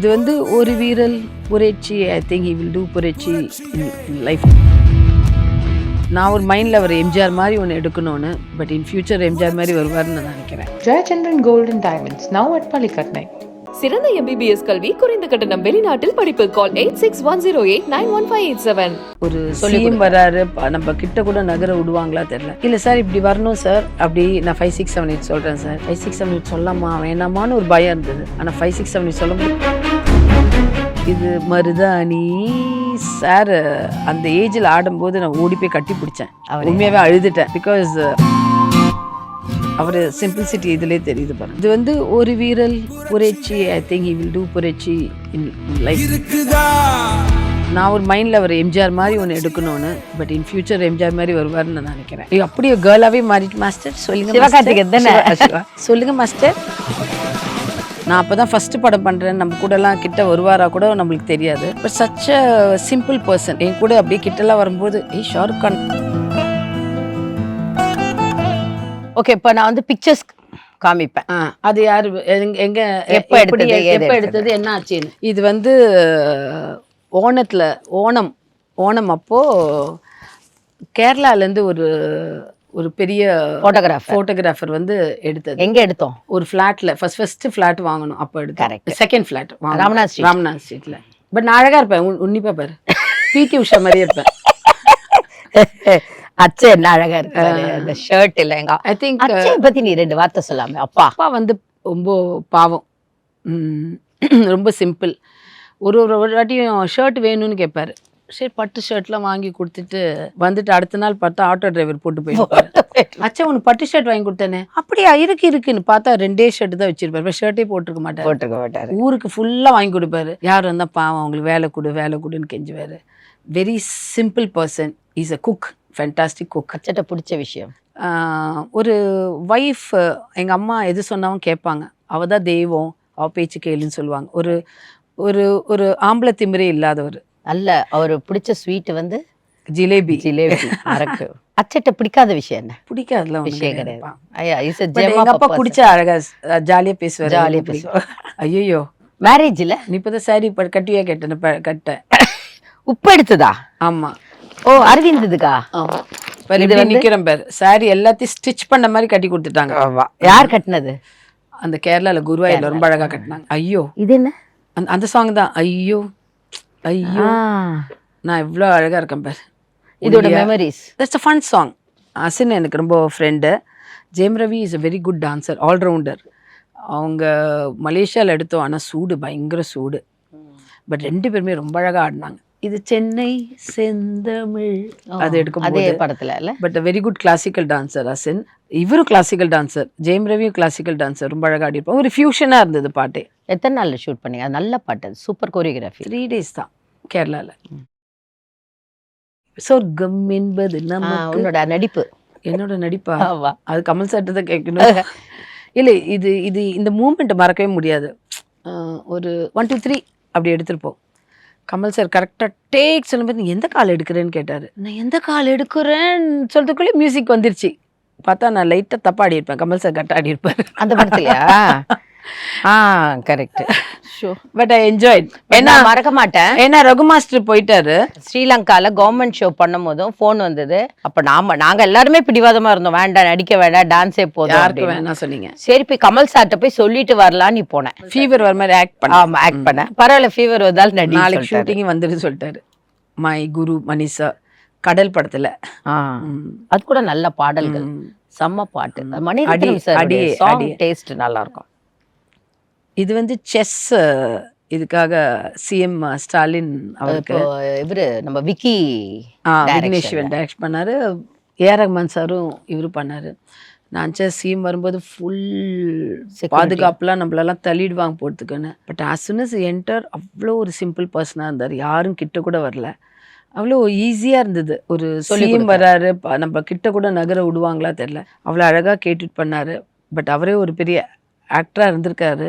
இது வந்து ஒரு வீரல் புரட்சி. I think he will do புரட்சி இன் லைஃப். நான் ஒரு மைண்டில் அவர் எம்ஜிஆர் மாதிரி ஒன்று எடுக்கணும்னு, பட் இன் ஃபியூச்சர் எம்ஜிஆர் மாதிரி வருவார்னு நான் நினைக்கிறேன். Jayachandran Gold and Diamonds, now at Palikatnai. சிறந்த MBBS கல்வி குறைந்த கட்டணம் வெளிநாட்டில் படிப்பு. கால் 8610891587. ஒரு சிஎம் வராரு, நம்ம கிட்ட கூட நகர விடுவாங்களா தெரியல. இல்லை சார் இப்படி வரணும் சார், அப்படி நான் 5678 சொல்கிறேன் சார். 5678 சொல்லாமா வேணாமான்னு ஒரு பயம் இருந்தது. ஆனால் 5678 சொல்ல முடியும். இது மருதாணி சார் அந்த ஏஜில் ஆடும்போது நான் ஓடி போய் கட்டி பிடிச்சேன். உண்மையாகவே அழுதுட்டேன். பிகாஸ் அவர் சிம்பிளிசிட்டி இதுலேயே தெரியுது பாருங்க. இது வந்து ஒரு வீரல் புரட்சி. I think he will do புரட்சி இன் லைஃப். நான் ஒரு மைண்டில் அவர் எம்ஜிஆர் மாதிரி ஒன்று எடுக்கணும்னு, பட் இன் ஃபியூச்சர் எம்ஜிஆர் மாதிரி வருவார்னு நான் நினைக்கிறேன். அப்படியே கேர்ளாகவே மாறிட்டு மாஸ்டர் சொல்லுங்க. சொல்லுங்க மாஸ்டர். நான் அப்போ தான் ஃபஸ்ட்டு படம் பண்ணுறேன். நம்ம கூடலாம் கிட்ட வருவாரா கூட நம்மளுக்கு தெரியாது. But such a simple person. என் கூட அப்படியே கிட்டலாம் வரும்போது ஷாருக் கான். ஓகே, இப்போ நான் வந்து பிக்சர்ஸ் காமிப்பேன். அது யாரு எங்க எப்போ எடுத்தது என்ன ஆச்சுன்னு. இது வந்து ஓணம் அப்போ கேரளாலேருந்து ஒரு பெரிய ஃபோட்டோகிராஃபர் வந்து எடுத்தது. எங்க எடுத்தோம்? ஒரு ஃபிளாட்ல ஃபர்ஸ்ட் ஃபிளாட் வாங்கணும் அப்போ எடுத்தேன். செகண்ட் ஃபிளாட் ராம்நாத் ஸ்ட்ரீட்ல. பட் நான் அழகா இருப்பேன், உன்னிப்பா பாரு. பிடி உஷா மாதிரியே இருப்பேன். அச்சா என்ன அழகா இருக்காரு அந்த ஷர்ட் இல்ல. எங்க ஐ திங்க் அச்சா பத்தி நீ ரெண்டு வார்த்தை சொல்லாமே. அப்பா வந்து ரொம்ப பாவம், ரொம்ப சிம்பிள். ஒரு வாட்டியும் ஷர்ட் வேணும்னு கேட்பாரு. சரி பட்டு ஷர்ட்லாம் வாங்கி கொடுத்துட்டு வந்துட்டு அடுத்த நாள் பார்த்தா ஆட்டோ டிரைவர் போட்டு போயிருப்பாரு. அச்சா உனக்கு பட்டு ஷர்ட் வாங்கி கொடுத்தேனே. அப்படியா இருக்குன்னு பார்த்தா 2 ஷர்ட் தான் வச்சிருப்பாரு. ஷர்ட்டே போட்டிருக்க மாட்டாரு. ஊருக்கு ஃபுல்லாக வாங்கி கொடுப்பாரு. யார் வந்தால் பாவம் அவங்களுக்கு வேலை கொடுன்னு கெஞ்சுவாரு. Very simple person. Is a cook, fantastic cook. அச்சட்ட பிடிச்ச விஷயம் ஒரு ஒய்ஃப். எங்கள் அம்மா எது சொன்னாலும் கேட்பாங்க. அவள் தான் தெய்வம், அவள் பேச்சு கேளுன்னு சொல்லுவாங்க. ஒரு ஒரு ஒரு ஆம்பளை திமிரே இல்லாதவர். அல்ல அவர் பிடிச்ச ஸ்வீட் வந்து ஜிலேபி. அரக்கு. அச்சட்ட பிடிக்காத விஷயம் என்ன? பிடிக்காதுல விஷயம் கிடையாது. எங்க அப்பா குடிச்சா அழகா ஜாலியா பேசுவார். ஐயோ மேரேஜ்ல நீ இப்பதான் சாரி கட்டியா கட்டேன். உப்பு எடுத்ததா? ஆமா. ஓ அரவிந்ததுக்கா? ஆமா. நிக்கிறேன் பேர் சாரி எல்லாத்தையும் ஸ்டிச் பண்ண மாதிரி கட்டி கொடுத்துட்டாங்க. யார் கட்டினது? அந்த கேரளால குருவாயூர்ல ரொம்ப அழகா கட்டினாங்க. ஐயோ இது என்ன? அந்த சாங் தான். ஐயோ நான் எவ்வளோ அழகா இருக்கேன் பாரு. இதோட memories. That's a fun song. Asin எனக்கு ரொம்ப friend. Jayam Ravi is a very good dancer, all rounder. அவங்க மலேசியாவில் எடுத்தோம். ஆனால் பயங்கர சூடு. பட் 2 பேருமே ரொம்ப அழகாக ஆடினாங்க. இது சென்னை செந்தமிழ் அது எடுக்கும் அதே படத்துல இல்ல. But very good classical dancer Asin. இவரும் கிளாசிக்கல் டான்சர். ஜெயம் ரவியும் கிளாசிக்கல் டான்சர். ரொம்ப அழகாக ஆடிருப்பாங்க. ஒரு ஃபியூஷனாக இருந்தது பாட்டே. எத்தனை நாள்ல ஷூட் பண்ணீங்க? அது நல்ல பாட்டு, சூப்பர் கோரியோகிராஃபி. 3 days தான் கேரளாவில். சொர்க்கம் என்பது உன்னோட நடிப்பு. என்னோட நடிப்பா? அது கமல் சார்ட்ட தான் கேட்கணும். இல்லை இது இந்த மூமெண்ட் மறக்கவே முடியாது. ஒரு 1 2 3 அப்படி எடுத்திருப்போம். கமல் சார் கரெக்டாக டேக் சொல்லும்போது நீ எந்த கால் எடுக்கிறேன்னு கேட்டார். நான் எந்த கால் எடுக்கிறேன்னு சொல்றதுக்குள்ளே மியூசிக் வந்துருச்சு. பார்த்தா நான் லைட்டாக தப்பா ஆடி இருப்பேன். கமல் சார் கரெக்டாக ஆடி இருப்பார் அந்த படத்துலையா? கரெக்ட். But I enjoyed. ஏன்னா மறக்க மாட்டேன். ஏன்னா ரகு மாஸ்டர் போயிட்டாரு. ஸ்ரீலங்கால கவர்மெண்ட் ஷோ பண்ணும் போதும் ஃபோன் வந்தது. அப்ப நாங்க எல்லாருமே பிடிவாதமா இருந்தோம். வேண்டாம், நடிக்க வேண்டாம், டான்ஸே போதும். யாருக்கு வேணாம் சொன்னீங்க. சரி போய் கமல் சார்ட்ட போய் சொல்லிட்டு வரலான்னு போனேன். ஃபீவர் வர மாதிரி ஆக்ட் பண்ண. ஆமா ஆக்ட் பண்ணேன். பரவாயில்ல, ஃபீவர் வந்தாலும் நடி. நாளைக்கு ஷூட்டிங் வந்துட்டு சொல்லிட்டாரு. மை குரு மனிஷா கடல் படத்துல. அது கூட நல்ல பாடல்கள், செம்ம பாட்டு. மணிரத்னம் சார் சாங் டேஸ்ட் நல்லா இருக்கும். இது வந்து செஸ். இதுக்காக சிஎம் ஸ்டாலின் அவருக்கு இவரு நம்ம விக்கி விக்னேஸ்வரன் டைரக்ட் பண்ணாரு. ஏஆர் ரஹ்மான் சாரும் இவரு பண்ணாரு. நான் சிஎம் வரும்போது ஃபுல் பாதுகாப்புலாம் நம்மளெல்லாம் தள்ளிடுவாங்க போகிறதுக்குன்னு. But as soon as enter அவ்வளோ ஒரு சிம்பிள் பர்சனாக இருந்தார். யாரும் கிட்ட கூட வரல. அவ்வளோ ஈஸியாக இருந்தது. ஒரு சிஎம் வராரு, நம்ம கிட்ட கூட நகர விடுவாங்களா தெரில. அவ்வளோ அழகாக கேட்டுட்டு பண்ணாரு. பட் அவரே ஒரு பெரிய ஆக்டராக இருந்திருக்காரு.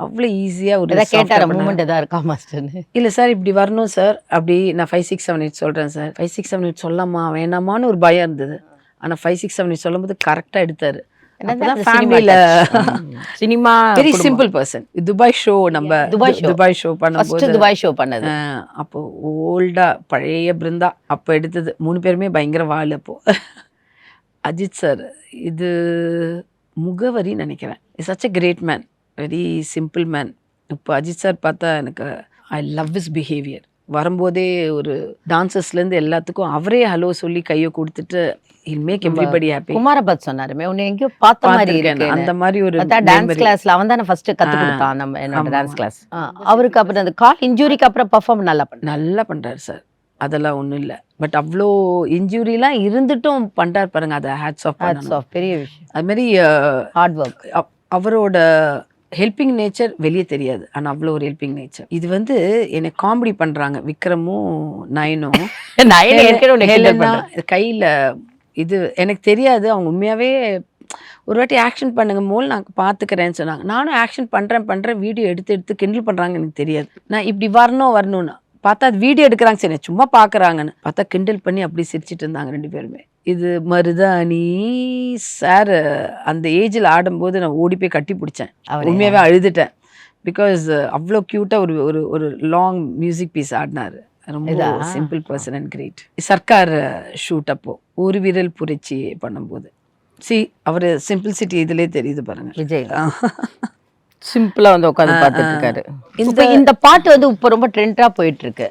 அவ்வளோ ஈஸியாக ஒரு கேட்டார மூமெண்ட் தான் இருக்கா மாஸ்டர்? இல்லை சார் இப்படி வரணும் சார், அப்படி நான் 5678 சொல்கிறேன் சார். 5678 சொல்லாமா வேணாமான்னு ஒரு பயம் இருந்தது. ஆனால் 5678 சொல்லும்போது கரெக்டாக எடுத்தார். அப்பதான் ஃபேமிலியில cinema very simple person. Dubai show நம்ம துபாய் ஷோ பண்ணும்போது துபாய் ஷோ பண்ணது. அப்போ ஓல்டா பழைய பிருந்தா அப்போ எடுத்தது. 3 பேருமே பயங்கர வாள். அப்போ அஜித் சார் இது முகவரி நினைக்கிறேன். Is such a great man, very simple man. இப்போ அஜித் சார் பார்த்தா எனக்கு ஐ லவ் ஹிஸ் பிஹேவியர். வரும்போதே ஒரு டான்சர்ஸ்லேருந்து எல்லாத்துக்கும் அவரே ஹலோ சொல்லி கையை கொடுத்துட்டு he'll make everybody happy. குமாரபத் சொன்னாருமே உன்னை எங்கேயோ பார்த்த மாதிரி இருக்கு. அந்த மாதிரி ஒரு டான்ஸ் கிளாஸ்ல அவன் தானே ஃபர்ஸ்ட் கத்து கொடுத்தான் நம்ம என்னோட டான்ஸ் கிளாஸ். அவருக்கு அப்புறம் அந்த கால் இன்ஜூரிக்கு அப்புறம் பெர்ஃபார்ம் நல்லா பண்றாரு சார். அதெல்லாம் ஒன்றும் இல்லை. பட் அவ்வளோ இன்ஜூரிலாம் இருந்துட்டும் பண்ணுறாரு பாருங்க. அதை ஹேட்ஸ் ஆஃப் பெரிய விஷயம். அது மாதிரி ஹார்ட் ஒர்க். அவரோட ஹெல்பிங் நேச்சர் வெளியே தெரியாது, ஆனால் அவ்வளோ ஒரு ஹெல்பிங் நேச்சர். இது வந்து என்னை காமெடி பண்ணுறாங்க விக்ரமும் நயனும். கையில் இது எனக்கு தெரியாது, அவங்க உண்மையாகவே ஒரு வாட்டி ஆக்ஷன் பண்ணுங்க போல் நான் பார்த்துக்கிறேன்னு சொன்னாங்க. நானும் ஆக்ஷன் பண்ணுறேன் வீடியோ எடுத்து கிண்டல் பண்ணுறாங்க. எனக்கு தெரியாது, நான் இப்படி வரணும்னு பார்த்தா அது வீடியோ எடுக்கிறாங்க. சரி சும்மா பார்க்குறாங்கன்னு பார்த்தா கிண்டல் பண்ணி அப்படி சிரிச்சிட்டு இருந்தாங்க 2 பேருமே. இது மருதாணி சார் அந்த ஏஜில் ஆடும்போது நான் ஓடி போய் கட்டி பிடிச்சேன். உண்மையாகவே அழுதுட்டேன். பிகாஸ் அவ்வளோ க்யூட்டாக ஒரு லாங் மியூசிக் பீஸ் ஆடினார். ரொம்ப simple person and great. Sarkar shoot அப்போ ஒரு விரல் புரட்சி பண்ணும்போது அவர் சிம்பிள்சிட்டி இதிலே தெரியுது பாருங்க. விஜய் சிம்பிளா வந்து உட்காந்து பார்த்துட்டு இருக்காரு. இந்த பாட்டு வந்து இப்போ ரொம்ப ட்ரெண்டா போயிட்டு இருக்கு.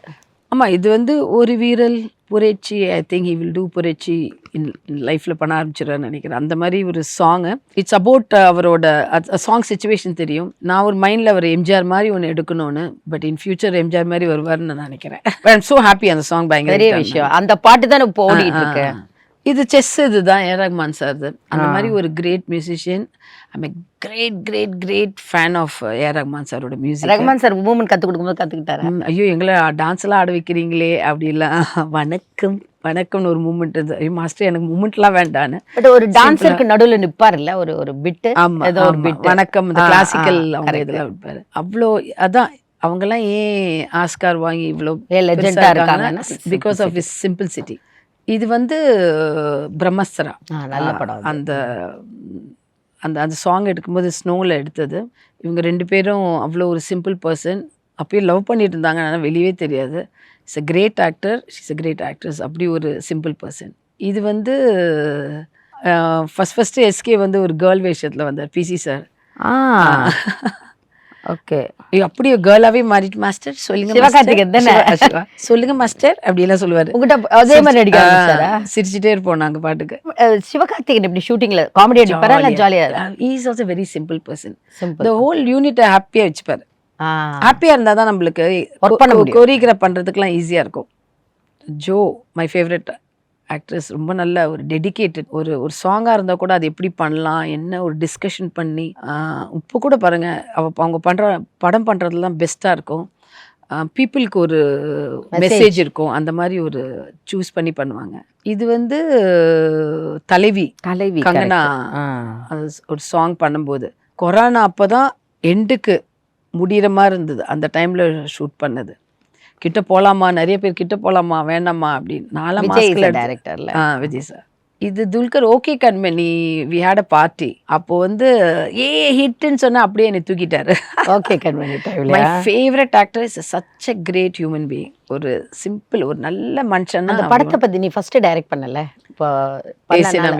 ஆமா, இது வந்து ஒரு வீரல் புரட்சி. I think he will do புரட்சி இன் லைஃப்ல பண்ண ஆரம்பிச்சிடறான்னு நினைக்கிறேன். அந்த மாதிரி ஒரு சாங்கு. இட்ஸ் அபவுட் அவரோட சாங் சிச்சுவேஷன் தெரியும். நான் ஒரு மைண்ட்ல அவர் எம்ஜிஆர் மாதிரி ஒன்று எடுக்கணும்னு. பட் இன் ஃபியூச்சர் எம்ஜிஆர் மாதிரி வருவார்னு நான் நினைக்கிறேன். I am so happy. அந்த சாங் பயங்கர விஷயம். அந்த பாட்டு தான் இப்போ ஓடிட்டு இருக்கு. இது செஸ் இதுதான் ஏ ரஹ்மான் சார். அந்த மாதிரி ஒரு great musician. I'm a great fan of A Rahman சாரோட மியூசிக். ரஹ்மான் சார் மூமெண்ட் கற்றுக் கொடுக்கும்போது கற்றுக்கிட்டாரு. ஐயோ எங்களை டான்ஸ்லாம் ஆட வைக்கிறீங்களே அப்படிலாம். வணக்கம்னு ஒரு மூமெண்ட் இருந்தது. ஐயோ மாஸ்டர் எனக்கு மூமெண்ட்லாம் வேண்டான்னு. பட் ஒரு டான்ஸருக்கு நடுவில் நிற்பார் இல்லை, ஒரு பிட்டு. ஏதோ ஒரு பிட் வணக்கம் இந்த கிளாசிக்கல் அவங்க இதெல்லாம் விற்பாரு. அவ்வளோ அதான் அவங்கெல்லாம் ஏன் ஆஸ்கார் வாங்கி இவ்வளோ லெஜெண்டாக இருக்காங்க பிகாஸ் ஆஃப் ஹிஸ் சிம்பிள்சிட்டி. இது வந்து பிரம்மஸ்திரா நல்ல படம். அந்த அந்த அந்த சாங் எடுக்கும்போது ஸ்னோவில் எடுத்தது. இவங்க 2 பேரும் அவ்வளோ ஒரு சிம்பிள் பர்சன். அப்பயே லவ் பண்ணிட்டு இருந்தாங்க, ஆனால் வெளியவே தெரியாது. It's a great actor, she's a great actress. அப்படி ஒரு சிம்பிள் பர்சன். இது வந்து ஃபஸ்ட்டு எஸ்கே வந்து ஒரு கேர்ள் வேஷத்தில் வந்தார் பிசி சார். ஓகே, அப்படியே கேர்ளாவே மாறிட்டு மாஸ்டர் சொல்லுங்க சிவகார்த்திகேயன் தானே சொல்லுங்க மாஸ்டர் அப்படி எல்லாம் சொல்லுவாரு. உங்ககிட்ட அதே மாதிரி நடிக்க சிரிச்சுட்டே இருப்போம் நாங்க பாட்டுக்கு. சிவகார்த்திகேயன் இப்படி ஷூட்டிங்ல காமெடி அடிப்பாரா இல்ல ஜாலியா? He is also very simple person. The whole unit ஹாப்பியா வச்சுப்பாரு. ஹாப்பியா இருந்தா தான் நம்மளுக்கு கோரியோகிராஃப் பண்றதுக்குலாம் ஈஸியா இருக்கும். Joe my favourite actress. ரொம்ப நல்ல ஒரு டெடிக்கேட்டட். ஒரு சாங்காக இருந்தால் கூட அது எப்படி பண்ணலாம் என்ன ஒரு டிஸ்கஷன் பண்ணி இப்போ கூட பாருங்கள் அவங்க படம் பண்ணுறதுலாம் பெஸ்ட்டாக இருக்கும். பீப்புளுக்கு ஒரு மெசேஜ் இருக்கும். அந்த மாதிரி ஒரு சூஸ் பண்ணி பண்ணுவாங்க. இது வந்து தலைவி கங்கனா ஒரு சாங் பண்ணும்போது கொரோனா அப்போ தான் எண்டுக்கு முடிகிற மாதிரி இருந்தது. அந்த டைமில் ஷூட் பண்ணது. கிட்ட போகலாமா, நிறைய பேர் கிட்ட போகலாமா வேண்டாமா அப்படின்னு. நாலாம் டைரக்டர்ல விஜய் சார். இது Dulquer okay Kanmani we had a party. அப்போ வந்து ஹிட்னு சொன்னா அப்படியே என்னை தூக்கிட்டாரு. Okay Kanmani my favourite actor is such a great human being. ஒரு சிம்பிள் ஒரு நல்ல மனுஷன். அந்த படத்தை பத்தி நீ ஃபர்ஸ்ட் டைரக்ட் பண்ணல, இப்போ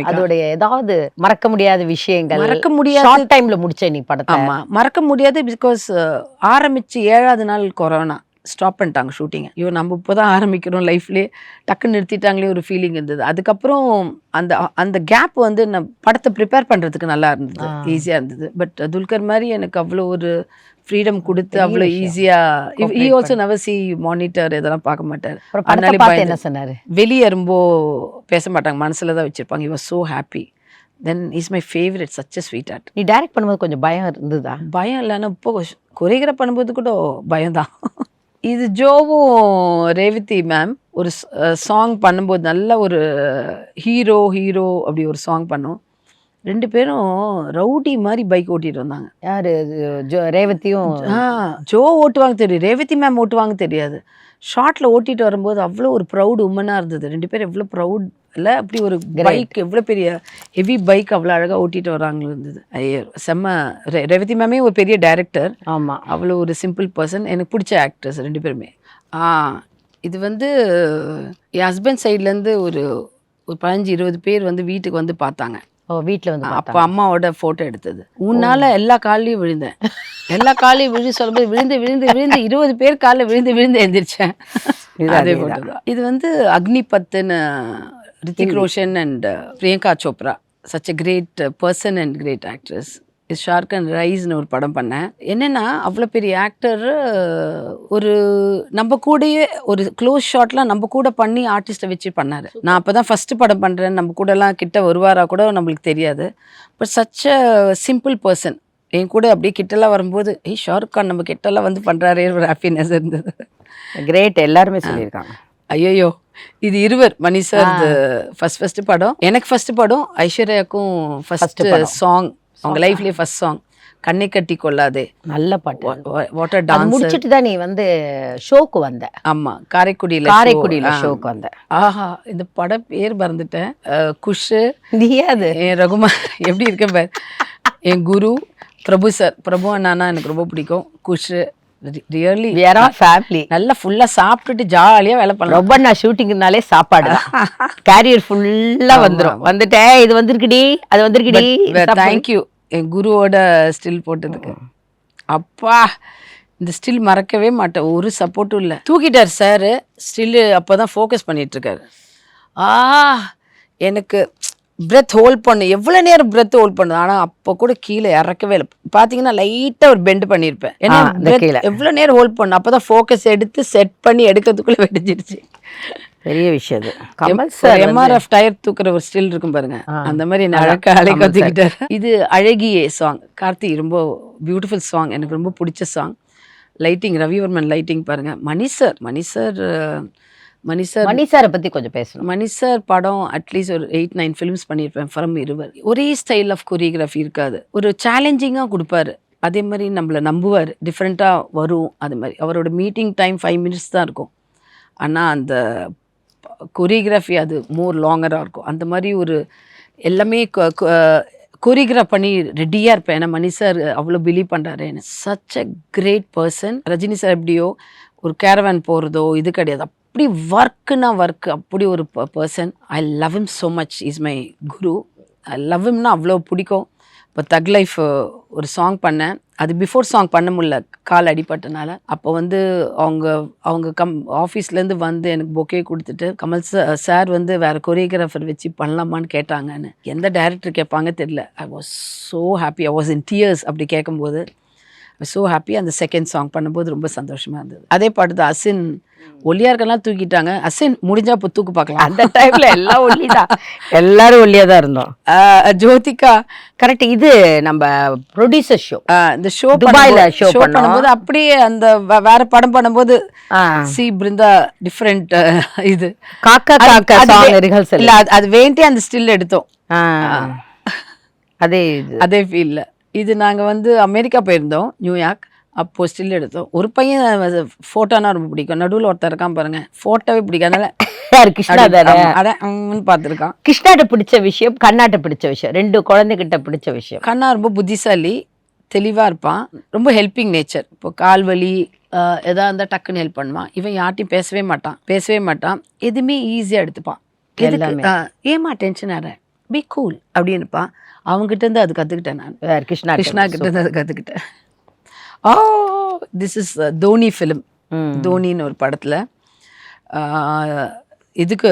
அதோட ஏதாவது மறக்க முடியாத விஷயங்கள்? மறக்க முடியாத ஷார்ட் டைம்ல முடிச்ச நீ படத்தை? ஆமா, மறக்க முடியாது. பிகாஸ் ஆரம்பிச்சு 7வது நாள் கொரோனா ஸ்டாப் பண்ணிட்டாங்க ஷூட்டிங்கை. ஐயோ நம்ம இப்போ தான் ஆரம்பிக்கிறோம் லைஃப்லேயே டக்குன்னு நிறுத்திட்டாங்களே ஒரு ஃபீலிங் இருந்தது. அதுக்கப்புறம் அந்த கேப் வந்து நான் படத்தை ப்ரிப்பேர் பண்ணுறதுக்கு நல்லா இருந்தது, ஈஸியாக இருந்தது. பட் துல்கர் மாதிரி எனக்கு அவ்வளோ ஒரு ஃப்ரீடம் கொடுத்து அவ்வளோ ஈஸியாக he also never C monitor இதெல்லாம் பார்க்க மாட்டார். என்ன சொன்னார்? வெளியே ரொம்ப பேச மாட்டாங்க, மனசில் தான் வச்சுருப்பாங்க. He was so happy. Then is my favourite, such a sweet art. நீ டைரக்ட் பண்ணும்போது கொஞ்சம் பயம் இருந்ததா? பயம் இல்லைன்னா இப்போ கொரியோகிராஃப் பண்ணும்போது கூட பயம்தான். இது ஜோவும் ரேவதி மேம் ஒரு சாங் பண்ணும்போது நல்ல ஒரு ஹீரோ அப்படி ஒரு சாங் பண்ணோம். 2 பேரும் ரவுடி மாதிரி பைக் ஓட்டிட்டு வந்தாங்க. யாரு? ரேவதியும் ஜோ ஓட்டுவாங்க தெரியும், ரேவதி மேம் ஓட்டுவாங்க தெரியாது. ஷார்ட்ல ஓட்டிட்டு வரும்போது அவ்வளோ ஒரு ப்ரௌட் உமனாக இருந்தது. 2 பேரும் எவ்வளோ ப்ரௌட் இல்லை அப்படி ஒரு பைக் எவ்வளோ பெரிய ஹெவி பைக் அவ்வளோ அழகாக ஓட்டிகிட்டு வராங்களோ இருந்தது. ஐயோ செம்ம. ரேவதி மேமே ஒரு பெரிய டைரக்டர். ஆமாம். அவ்வளோ ஒரு சிம்பிள் பர்சன். எனக்கு பிடிச்ச ஆக்டர்ஸ் 2 பேருமே. இது வந்து என் ஹஸ்பண்ட் சைட்லேருந்து ஒரு 15-20 பேர் வந்து வீட்டுக்கு வந்து பார்த்தாங்க. வீட்டில் வந்து அப்போ அம்மாவோட ஃபோட்டோ எடுத்தது. உன்னால எல்லா காலையும் விழுந்தேன். எல்லா காலையும் விழுந்து சொல்லும்போது விழுந்து 20 பேர் காலில் விழுந்து எழுந்திரிச்சேன். அதே ஃபோட்டோ தான். இது வந்து அக்னிபத்துன்னு Hrithik Roshan and Priyanka Chopra, such a great person and great actress. Shark and ரைஸ்னு ஒரு படம் பண்ணேன். என்னென்னா அவ்வளோ பெரிய ஆக்டர் ஒரு நம்ம கூடயே ஒரு க்ளோஸ் ஷாட்லாம் நம்ம கூட பண்ணி ஆர்டிஸ்ட்டை வச்சு பண்ணார். நான் அப்போ தான் ஃபஸ்ட்டு படம் பண்ணுறேன். நம்ம கூடலாம் கிட்ட வருவாரா கூட நம்மளுக்கு தெரியாது. But such a simple person. என் கூட அப்படியே கிட்டலாம் வரும்போது ஷாருக் கான் நம்ம கிட்டலாம் வந்து பண்ணுறாரே ஒரு ஹாப்பினஸ் இருந்தது. கிரேட். எல்லாருமே சொல்லியிருக்காங்க. ஐயோ இது இருவர் மணி சார் ஃபஸ்ட்டு படம், எனக்கு ஃபஸ்ட்டு படம், ஐஸ்வர்யாவுக்கும் ஃபஸ்ட்டு சாங், அவங்க லைஃப்லேயே ஃபர்ஸ்ட் சாங் கண்ணை கட்டி கொள்ளாதே. நல்ல பாட்டு. வாட்டர் டான்ஸ் முடிச்சிட்டு தான் நீ வந்து ஷோக்கு வந்த. ஆமா, காரைக்குடியில் ஷோக்கு வந்த. ஆஹா, இந்த படம் பேர் மறந்துட்டேன். குஷு நீயாது என் ரகுமான் எப்படி இருக்கேன் பார். என் குரு பிரபு சார், பிரபு அண்ணானா எனக்கு ரொம்ப பிடிக்கும். குஷு ரியலி ஃபேமிலி நல்லா ஃபுல்லா சாப்பிட்டுட்டு ஜாலியா வேலை பண்ணலாம். ரொம்ப நான் ஷூட்டிங்னாலே சாப்பாடு கேரியர் ஃபுல்லா வந்துடும். வந்துட்டேன், இது வந்திருக்குடி, அது வந்திருக்குடி. தேங்க்யூ என் குருவோட ஸ்டில் போட்டதுக்கு. அப்பா இந்த ஸ்டில் மறக்கவே மாட்டேன். ஒரு சப்போர்ட்டும் இல்லை. தூக்கிட்டார் சார் ஸ்டில்லு. அப்போதான் ஃபோக்கஸ் பண்ணிட்டு இருக்காரு. எனக்கு பிரெத் ஹோல்ட் பண்ணு, எவ்வளோ நேரம் பிரெத் ஹோல்ட் பண்ணுது. ஆனால் அப்போ கூட கீழே இறக்கவே இல்லை. பார்த்தீங்கன்னா லைட்டாக ஒரு பெண்ட் பண்ணியிருப்பேன். ஏன்னா எவ்வளோ நேரம் ஹோல்ட் பண்ணு. அப்போ தான் ஃபோக்கஸ் எடுத்து செட் பண்ணி எடுக்கிறதுக்குள்ளே வெடிச்சிருச்சு. பெரிய விஷயம். MRF டயர் தூக்குற ஒரு ஸ்டில் இருக்கும் பாருங்க, அந்த மாதிரி அழகாக தூக்கிட்டார். இது அழகியே சாங், கார்த்தி ரொம்ப பியூட்டிஃபுல் சாங், எனக்கு ரொம்ப பிடிச்ச சாங். லைட்டிங் ரவிவர்மன் லைட்டிங் பாருங்க. மணி சாரை பற்றி கொஞ்சம் பேசணும். மணி சார் படம் அட்லீஸ்ட் ஒரு 8-9 ஃபிலிம்ஸ் பண்ணியிருப்பேன். ஃப்ரம் இருவர். ஒரே ஸ்டைல் ஆஃப் கொரியோகிராஃபி இருக்காது. ஒரு சேலஞ்சிங்காக கொடுப்பாரு. அதே மாதிரி நம்மளை நம்புவார். டிஃப்ரெண்ட்டாக வரும். அது மாதிரி அவரோட மீட்டிங் டைம் 5 மினிட்ஸ் தான் இருக்கும். ஆனால் அந்த கொரியோகிராஃபி அது மோர் லாங்கராக இருக்கும். அந்த மாதிரி ஒரு எல்லாமே கொரியோகிராஃப் பண்ணி ரெடியாக இருப்பேன். ஏன்னா மணி சார் அவ்வளோ பிலீவ் பண்ணுறாரு. என்ன such a great person. Rajini sir எப்படியோ ஒரு கேரவேன் போகிறதோ இது கிடையாது. அப்படி ஒர்க்குனா ஒர்க். அப்படி ஒரு person. I love him so much. Is my guru. I love ஹிம்னா அவ்வளோ பிடிக்கும். இப்போ தக் லைஃப் ஒரு சாங் பண்ணேன். அது பிஃபோர் சாங் பண்ண முடியல, கால் அடிப்பட்டனால. அப்போ வந்து அவங்க ஆஃபீஸ்லேருந்து வந்து எனக்கு பொக்கே கொடுத்துட்டு, கமல் சார் வந்து வேறு கொரியோகிராஃபர் வச்சு பண்ணலாமான்னு கேட்டாங்கன்னு. எந்த டைரக்டர் கேட்பாங்க தெரியல. I was so happy. I was in tears. அப்படி கேட்கும்போது ஸோ ஹாப்பி. அந்த செகண்ட் சாங் பண்ணும்போது ரொம்ப சந்தோஷமாக இருந்தது. அதே பாட்டு தான். அசின் ஒல்லியாருக்கெல்லாம் தூக்கிட்டாங்க. அசின் முடிஞ்சா இப்போ தூக்கு பார்க்கலாம். அந்த டைம்ல எல்லாம் ஒல்லிதான், எல்லாரும் ஒல்லியா தான் இருந்தோம். ஜோதிகா கரெக்ட். இது நம்ம ப்ரொடியூசர் ஷோ, இந்த ஷோ துபாயில ஷோ பண்ணும்போது அப்படியே அந்த வேற படம் பண்ணும்போது சி பிருந்தா டிஃப்ரெண்ட் இது காக்கா ரிஹர்சல் இல்ல, அது வேண்டி அந்த ஸ்டில் எடுத்தோம். அதே ஃபீல்ல. இது நாங்கள் வந்து அமெரிக்கா போயிருந்தோம், நியூயார்க். அப்போ ஸ்டில் எடுத்தோம். ஒரு பையன் ஃபோட்டோனா ரொம்ப பிடிக்கும். நடுவில் ஒருத்தர் இருக்கான் பாருங்க, ஃபோட்டோவே பிடிக்காதனால பார்த்துருக்கான். கிருஷ்ணாட்ட பிடிச்ச விஷயம், கண்ணாட்ட பிடிச்ச விஷயம், 2 குழந்தைகிட்ட பிடிச்ச விஷயம். கண்ணா ரொம்ப புத்திசாலி, தெளிவாக இருப்பான், ரொம்ப ஹெல்பிங் நேச்சர். இப்போ கால் வலி எதா இருந்தால் டக்குன்னு ஹெல்ப் பண்ணுவான். இவன் யார்ட்டையும் பேசவே மாட்டான். எதுவுமே ஈஸியாக எடுத்துப்பான். ஏமா டென்ஷன் ஆகிறேன், பி கூல் அப்படின்னு இருப்பான். அவங்ககிட்ட இருந்து அது கற்றுக்கிட்டேன் நான். கிருஷ்ணா கிட்ட இருந்து அது கற்றுக்கிட்டேன். This is Dhoni film. தோனின்னு ஒரு படத்தில் இதுக்கு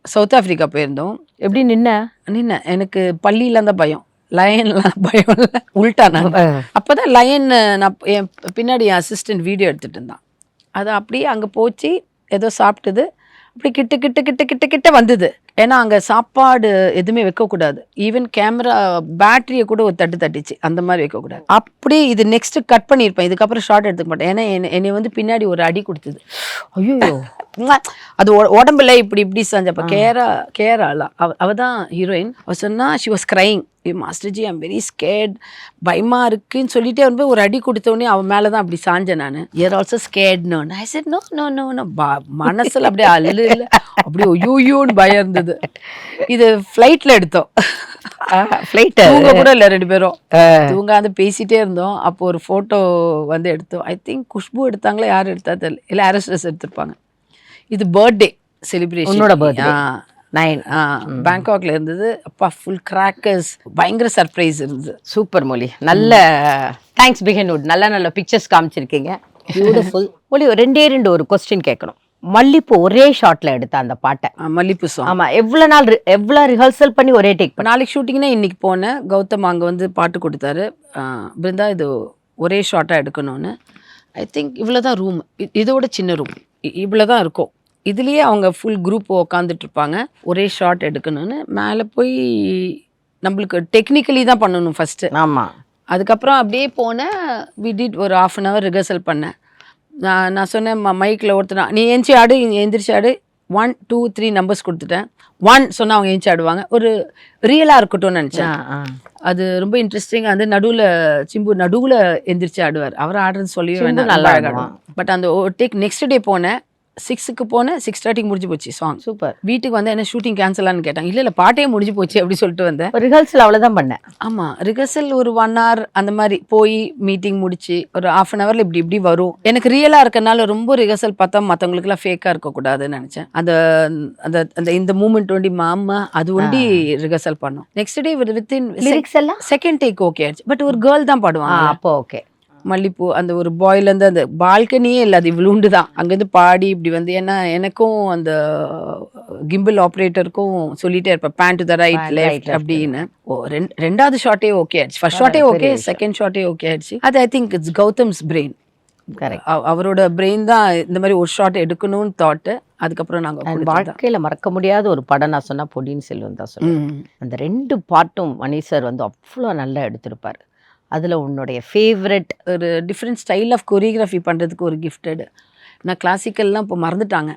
சவுத் ஆஃப்ரிக்கா போயிருந்தோம். எப்படி நின்ன எனக்கு பள்ளியில தான் பயம், லயன்லாம் பயம் இல்லை, உள்டா நான். அப்போதான் லயன் நான் என் பின்னாடி என் அசிஸ்டன்ட் வீடியோ எடுத்துகிட்டு இருந்தான். அது அப்படியே அங்கே போச்சு, ஏதோ சாப்பிட்டது, அப்படி கிட்ட வந்தது. ஏன்னா அங்கே சாப்பாடு எதுவுமே வைக்கக்கூடாது. ஈவன் கேமரா பேட்டரியை கூட ஒரு தட்டிச்சு, அந்த மாதிரி வைக்கக்கூடாது. அப்படி இது நெக்ஸ்ட் கட் பண்ணியிருப்பேன். இதுக்கப்புறம் ஷார்ட் எடுத்துக்க மாட்டேன். ஏன்னா என்னை வந்து பின்னாடி ஒரு அடி கொடுத்தது. ஐயோ, அது உடம்புல இப்படி செஞ்சப்ப கேரளா அவ தான் ஹீரோயின். அவ சொன்னா ஷி வாஸ் கிரைங். மாஸ்டர்ஜி ஐம் வெரி ஸ்கேட், பயமா இருக்குன்னு சொல்லிட்டே வந்து ஒரு அடி கொடுத்தோடனே அவன் மேலே தான் அப்படி சாஞ்சேன் நான். யூஆர் ஆல்சோ ஸ்கேட்னு. I said no no no no. மனசில் அப்படியே இல்லை அப்படியே ஐயோன்னு பயம் இருந்தது. இது ஃப்ளைட்டில் எடுத்தோம். ஃப்ளைட் தூங்க கூட இல்லை, 2 பேரும் தூங்காந்து பேசிகிட்டே இருந்தோம். அப்போ ஒரு ஃபோட்டோ வந்து எடுத்தோம். ஐ திங்க் குஷ்பு எடுத்தாங்களா, யார் எடுத்தா தெரியல, இல்லை ஆர்எஸ்எஸ் எடுத்திருப்பாங்க. இது பர்த்டே செலிப்ரேஷன். உன்னோட பர்த்டே 9 பேங்காக்ல இருந்தது. அப்பா ஃபுல் கிராக்கர்ஸ், பயங்கர சர்ப்ரைஸ் இருந்தது. சூப்பர் மொழி. நல்ல தேங்க்ஸ் பிஹைண்ட் நல்ல பிக்சர்ஸ் காமிச்சிருக்கீங்க. பியூட்டிஃபுல் மொழி. 2 ஒரு கொஸ்டின் கேட்கணும். மல்லிப்பூ ஒரே ஷாட்ல எடுத்த அந்த பாட்டை, மல்லிப்பூ சாங். ஆமா, எவ்வளவு ரிஹர்சல் பண்ணி ஒரே டேக்? நாளைக்கு ஷூட்டிங்னா இன்னைக்கு போனேன். கௌதம் அங்கே வந்து பாட்டு கொடுத்தாரு. பிருந்தா இது ஒரே ஷார்ட்டாக எடுக்கணும்னு. ஐ திங்க் இவ்வளோதான் ரூம், இதோட சின்ன ரூம் இவ்வளோதான் இருக்கும். இதுலேயே அவங்க ஃபுல் குரூப் உக்காந்துட்டு இருப்பாங்க. ஒரே ஷார்ட் எடுக்கணும்னு மேலே போய் நம்மளுக்கு டெக்னிக்கலி தான் பண்ணணும் ஃபஸ்ட்டு. ஆமாம். அதுக்கப்புறம் அப்படியே போனேன். வி டிட் ஒரு 1/2 hour ரிஹர்சல் பண்ணேன். நான் சொன்னேன் மைக்கில் ஒருத்தர், நீ எந்திரிச்சு ஆடு, எந்திரிச்சு ஆடு, 1 2 3 நம்பர்ஸ் கொடுத்துட்டேன். 1 சொன்னால் அவங்க எந்திரிச்சு ஆடுவாங்க. ஒரு ரியலாக இருக்கட்டும்னு நினச்சேன். அது ரொம்ப இன்ட்ரெஸ்டிங்காக வந்து சிம்பு நடுவில் எந்திரிச்சு ஆடுவார். அவர் ஆடுறது சொல்லி நல்லா ஆடுவான். பட் அந்த டேக் நெக்ஸ்ட் டே போனேன். 6க்கு போனேன். 6:30 முடிஞ்சு போச்சு சாங். சூப்பர். வீட்டுக்கு வந்து என்ன ஷூட்டிங் கேன்சலான்னு கேட்டாங்க. இல்லை பாட்டே முடிஞ்சு போச்சு அப்படி சொல்லிட்டு வந்தேன். ரிஹர்சல் அவ்வளோதான் பண்ணேன். ஆமாம், ரிஹர்சல் ஒரு 1 hour அந்த மாதிரி போய் மீட்டிங் முடிச்சு ஒரு 1/2 hourல இப்படி வரும். எனக்கு ரியலாக இருக்கனால ரொம்ப ரிஹர்சல் பார்த்தா மற்றவங்களுக்குலாம் ஃபேக்காக இருக்கக்கூடாதுன்னு நினச்சேன். அந்த இந்த மூமெண்ட் ஒண்டி மாமா அது ஒண்டி ரிஹர்சல் பண்ணோம். Next day within second take okay ஆயிடுச்சு. பட் ஒரு கேர்ள் தான் பாடுவாங்க. அப்போ ஓகே. மல்லிப்பூ அந்த ஒரு பாய்லேருந்து அந்த பால்கனியே இல்லை, அது இவ்வளோண்டு தான். அங்கேருந்து பாடி இப்படி வந்து, ஏன்னா எனக்கும் அந்த கிம்பிள் ஆப்ரேட்டருக்கும் சொல்லிட்டே இருப்பேன் pan to the right left அப்படின்னு. ரெண்டாவது ஷாட்டே ஓகே ஆயிடுச்சு. ஃபர்ஸ்ட் ஷாட்டே ஓகே, செகண்ட் ஷாட்டே ஓகே ஆயிடுச்சு. அது I think it's Gautham's brain. அவரோட பிரெயின் தான் இந்த மாதிரி ஒரு ஷாட் எடுக்கணும்னு தாட்டு. அதுக்கப்புறம் நாங்கள் வாழ்க்கையில் மறக்க முடியாத ஒரு படம் நான் சொன்னால் பொன்னியின் செல்வன் தான் சொல்லுவேன். அந்த 2 பாட்டும் மணி சார் வந்து அவ்வளோ நல்லா எடுத்திருப்பார். அதில் உன்னுடைய ஃபேவரட்? ஒரு டிஃப்ரெண்ட் ஸ்டைல் ஆஃப் கொரியோகிராஃபி பண்ணுறதுக்கு ஒரு கிஃப்டட். நான் கிளாசிக்கல்லாம் இப்போ மறந்துட்டாங்க.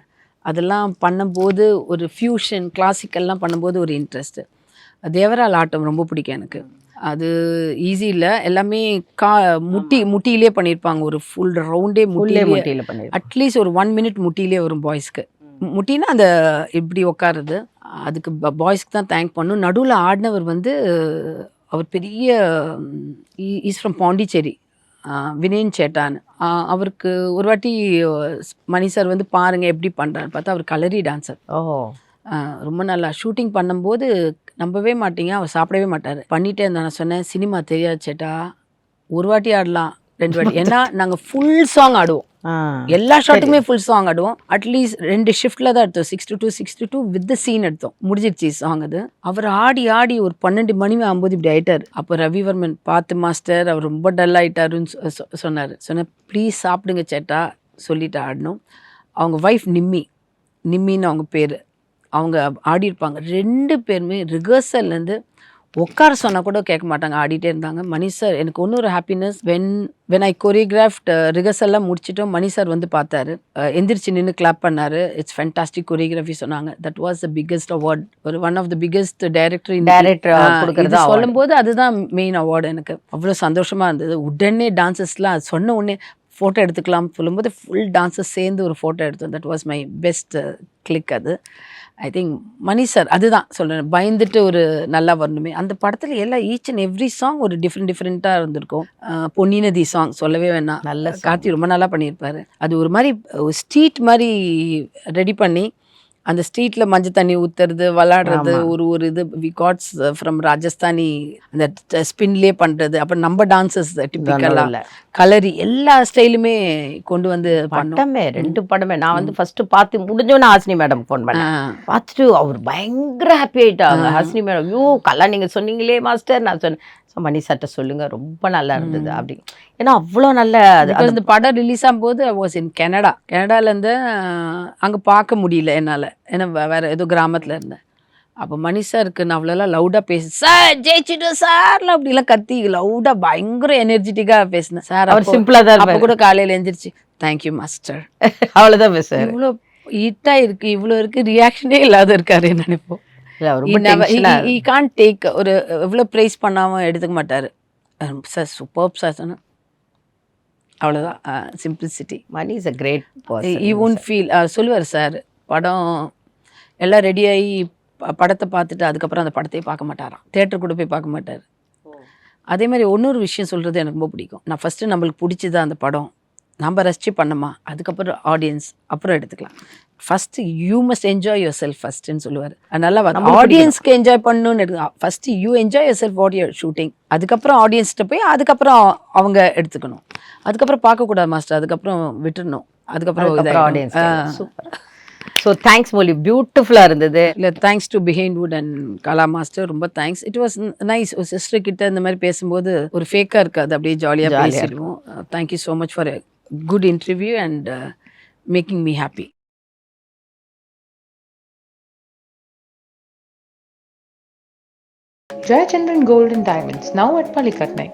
அதெல்லாம் பண்ணும்போது ஒரு ஃபியூஷன் கிளாசிக்கல்லாம் பண்ணும்போது ஒரு இன்ட்ரெஸ்ட்டு. தேவரால் ஆட்டம் ரொம்ப பிடிக்கும் எனக்கு. அது ஈஸி இல்லை, எல்லாமே முட்டியிலே பண்ணியிருப்பாங்க. ஒரு ஃபுல் ரவுண்டே முட்டியில் பண்ணி அட்லீஸ்ட் ஒரு 1 minute முட்டியிலே வரும் பாய்ஸ்க்கு. முட்டினா அந்த இப்படி உட்காருது. அதுக்கு பாய்ஸ்க்கு தான் தேங்க் பண்ணும். நடுவில் ஆடினவர் வந்து அவர் பெரிய இஸ் ஃப்ரம் பாண்டிச்சேரி, வினயன் சேட்டான்னு. அவருக்கு ஒரு வாட்டி மணி சார் வந்து பாருங்க எப்படி பண்ணுறாரு பார்த்தா அவர் கலரி டான்ஸர். ரொம்ப நல்லா ஷூட்டிங் பண்ணும்போது நம்பவே மாட்டீங்க, அவர் சாப்பிடவே மாட்டார். பண்ணிகிட்டே இருந்தா. நான் சொன்னேன் சினிமா தெரியாது சேட்டா, ஒரு வாட்டி ஆடலாம் 2 வாட்டி. ஏன்னா நாங்கள் ஃபுல் சாங் ஆடுவோம், எல்லா ஷாட்டுக்குமே ஃபுல் சாங் ஆடுவோம். அட்லீஸ்ட் 2 ஷிஃப்டில் தான் எடுத்தோம். 6 to 2 6 to 2 வித் சீன் எடுத்தோம். முடிஞ்சிருச்சு சாங். அது அவர் ஆடி ஒரு 12 மணி 50 இப்படி ஆயிட்டார். அப்போ ரவிவர்மன் பார்த்து மாஸ்டர் அவர் ரொம்ப டல் ஆயிட்டாருன்னு சொன்னார். சொன்னேன் ப்ளீஸ் சாப்பிடுங்க சேட்டா சொல்லிட்டு ஆடணும். அவங்க ஒய்ஃப் நிம்மின்னு அவங்க பேர். அவங்க ஆடிருப்பாங்க. 2 பேருமே ரிஹர்சல்லேருந்து உட்கார சொன்னால் கூட கேட்க மாட்டாங்க, ஆடிட்டே இருந்தாங்க. மணி சார் எனக்கு இன்னொரு ஹாப்பினஸ், வென் ஐ கொரியோகிராஃப்ட் ரிஹர்சல்லாம் முடிச்சிட்டோம். மணி சார் வந்து பார்த்தாரு, எந்திரிச்சு நின்று கிளாப் பண்ணார். இட்ஸ் ஃபேண்டாஸ்டிக் கொரியோகிராஃபி சொன்னாங்க. That was the biggest award. ஒரு one of the biggest director சொல்லும் போது அதுதான் மெயின் அவார்டு. எனக்கு அவ்வளோ சந்தோஷமாக இருந்தது. உடனே டான்சஸ்லாம் சொன்ன உடனே ஃபோட்டோ எடுத்துக்கலாம் சொல்லும்போது ஃபுல் டான்ஸஸ் சேர்ந்து ஒரு ஃபோட்டோ எடுத்தோம். That was my best click. அது ஐ திங்க் மணி சார் அதுதான் சொல்கிறேன், பயந்துட்டு ஒரு நல்லா வரணுமே. அந்த படத்தில் எல்லாம் ஈச் அண்ட் எவ்ரி சாங் ஒரு டிஃப்ரெண்ட்டாக இருந்திருக்கும். பொன்னி நதி சாங் சொல்லவே வேணாம், நல்ல கார்த்தி ரொம்ப நல்லா பண்ணியிருப்பார். அது ஒரு மாதிரி ஸ்ட்ரீட் மாதிரி ரெடி பண்ணி அந்த ஸ்ட்ரீட்டில் மஞ்சள் தண்ணி ஊற்றுறது, விளாடுறது, ஒரு இது வி காட்ஸ் ஃப்ரம் ராஜஸ்தானி அந்த ஸ்பின்லேயே பண்ணுறது. அப்புறம் நம்ம டான்சஸ் டிப்பிக்கலாக கலரி எல்லா ஸ்டைலுமே கொண்டு வந்து பட்டமே 2 படமே. நான் வந்து ஃபர்ஸ்ட் பார்த்து முடிஞ்சோன்னு ஹாசினி மேடம் ஃபோன் பண்ணேன். பார்த்துட்டு அவர் பயங்கர ஹாப்பி ஆகிட்டாங்க. ஹாசினி மேடம் ஐயோ கலா நீங்கள் சொன்னீங்களே மாஸ்டர். நான் சொன்னேன் மணி சார்ட்ட சொல்லுங்க ரொம்ப நல்லா இருந்தது அப்படி. ஏன்னா அவ்வளோ நல்ல அந்த படம் ரிலீஸ் ஆகும்போது ஐ வாஸ் இன் கனடாலேருந்து அங்கே பார்க்க முடியல என்னால், ஏன்னா வேறு ஏதோ கிராமத்தில் இருந்தேன். அப்போ மணி சாருக்கு நான் அவ்வளோலாம் லவுடாக பேசுனேன். சார் ஜெயிச்சுட்டு சார்லாம் அப்படிலாம் கத்தி லவுடாக பயங்கர எனர்ஜெட்டிக்காக பேசினேன். சார் அவர் சிம்பிளாக தான் அப்போ கூட காலையில் எழுந்திரிச்சு தேங்க்யூ மாஸ்டர் அவ்வளோதான் பேசுவார். இவ்வளோ ஹிட்டாக இருக்குது, இவ்வளோ இருக்குது, ரியாக்ஷனே இல்லாத இருக்காரு நினைப்போம். இல்ல ரொம்ப டென்ஷனா ஈ கான்ட் டேக் ஒரு எவ்வளோ ப்ரைஸ் பண்ணாமல் எடுத்துக்க மாட்டார். சார் சூப்பர் சார் சொன்னேன், அவ்வளோதான். Simplicity. Mani is a great he won't feel சொல்லுவார் சார், படம் எல்லாம் ரெடியாகி படத்தை பார்த்துட்டு அதுக்கப்புறம் அந்த படத்தையே பார்க்க மாட்டாராம், தேட்டர் கூட போய் பார்க்க மாட்டார். அதே மாதிரி இன்னொரு விஷயம் சொல்கிறது எனக்கு ரொம்ப பிடிக்கும். நான் ஃபஸ்ட்டு நம்மளுக்கு பிடிச்சதா அந்த படம் நம்ம ரசித்து பண்ணோமா, அதுக்கப்புறம் ஆடியன்ஸ் அப்புறம் எடுத்துக்கலாம். First you must enjoy yourself ஃபஸ்ட்டுன்னு சொல்லுவார். அதனால் ஆடியன்ஸ்க்கு என்ஜாய் பண்ணணும்னு first you enjoy yourself what your shooting, அதுக்கப்புறம் ஆடியன்ஸ்கிட்ட போய் அதுக்கப்புறம் அவங்க எடுத்துக்கணும். அதுக்கப்புறம் பார்க்கக்கூடாது மாஸ்டர், அதுக்கப்புறம் விட்டுடணும், அதுக்கப்புறம் ஆடியன்ஸ். சூப்பர். ஸோ தேங்க்ஸ் மொழி, பியூட்டிஃபுல்லாக இருந்தது. இல்லை thanks to Behindwoods and Kala master, ரொம்ப தேங்க்ஸ். It was nice. ஒரு சிஸ்டர் கிட்ட இந்த மாதிரி பேசும்போது ஒரு ஃபேக்காக இருக்காது, அப்படியே ஜாலியாக பேசிடுவோம். Thank you so much for a good interview and making me happy. Jayachandran Gold and Diamonds, now at Palikatnai.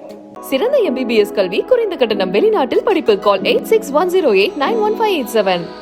சிறந்த MBBS கல்வி குறைந்த கட்டணம் வெளிநாட்டில் படிப்பு. கால் 8610891587.